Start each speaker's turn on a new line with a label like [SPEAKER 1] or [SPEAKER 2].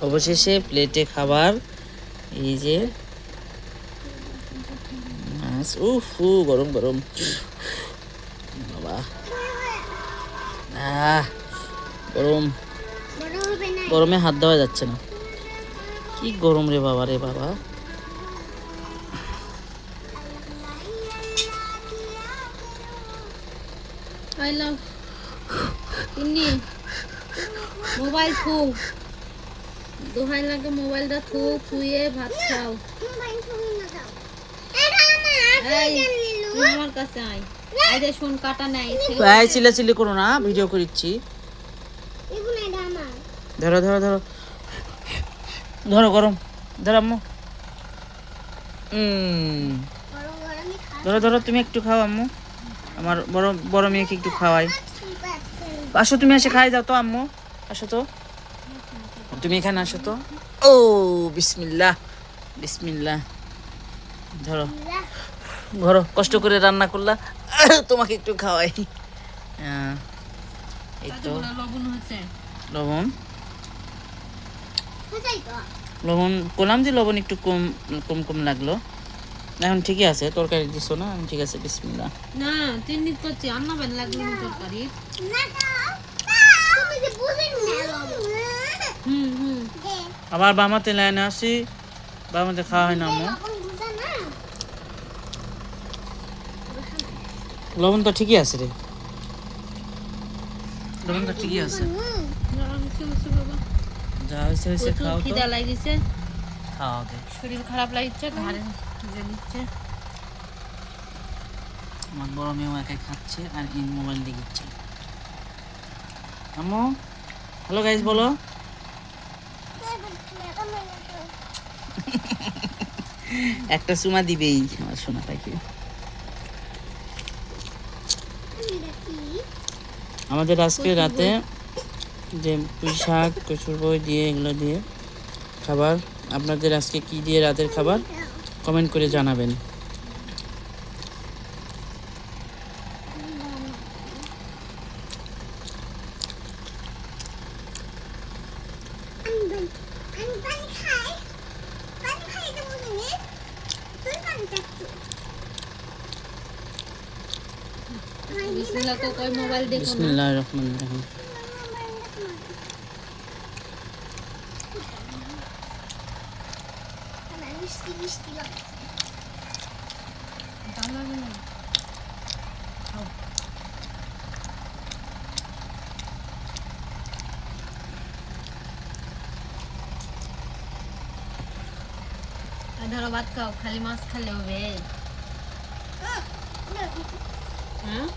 [SPEAKER 1] অবশেষে প্লেটে খাবার, এই যে মাছ। উফ, গরম গরম বাবা, গরম, গরমে হাত দেওয়া যাচ্ছে না। কি গরম রে বাবা, রে বাবা।
[SPEAKER 2] I love Inni মোবাইল থু, দোহাই লাগে মোবাইলটা থু, থুয়ে ভাত খাও। তুই আমার কাছে আয়, আরে শোন কাটা নাই।
[SPEAKER 1] ভাই চিল্লাচিল্লি করো না, ভিডিও করিচ্ছি। ধরো ধরো ধরো ধরো, গরম ধরো আম্মু। ধরো ধরো, তুমি একটু খাও আম্মু, আমার বড় বড় মেয়েকে একটু খাওয়াই। আসো তুমি, এসে খাই যাও তো আম্মু, আসো তো তুমি এখানে, আসো তো। ও বিসমিল্লাহ বিসমিল্লাহ। ধরো ধরো, কষ্ট করে রান্না করলা, তোমাকে একটু খাওয়াই। এই তো
[SPEAKER 2] লবণ হচ্ছে,
[SPEAKER 1] লবণ লবণ করলাম যে, লবণ একটু কম কম কম লাগলো। এখন ঠিকই আছে, তরকারি দিছো না, ঠিক আছে। বিসমিল্লাহ।
[SPEAKER 2] না তিন দিন করছি, আন্না বেন লাগলো না তরকারি।
[SPEAKER 1] আবার বামাতে লাইনে আসি, বামাতে খাওয়া হয় না আম্মু। লবণ তো ঠিকই আছে রে, লবণ তো ঠিকই আছে। যা হয়েছে হয়েছে, খাও তো।
[SPEAKER 2] খিদা লাগিছে,
[SPEAKER 1] খাওয়া দে।
[SPEAKER 2] শরীর খারাপ লাগছে, ঘাড়ে খিদে নিচ্ছে।
[SPEAKER 1] আমার বড় মেয়েও একাই খাচ্ছে আর ইন মোবাইল দিচ্ছে। আম্মু হ্যালো গাইস বলো। একটা চুমা দিবেই আমার সোনা পাখি। আমাদের আজকে রাতে যে পুঁই শাক, কচুর বই দিয়ে, এগুলো দিয়ে খাবার। আপনাদের আজকে কি দিয়ে রাতের খাবার কমেন্ট করে জানাবেন।
[SPEAKER 2] বিসমিল্লাহ তো কই মোবাইল দেখো না।
[SPEAKER 1] বিসমিল্লাহির রহমানির রহিম।
[SPEAKER 2] ধরো ভাত খাও, খালি মাছ খেলে হবে। হ্যাঁ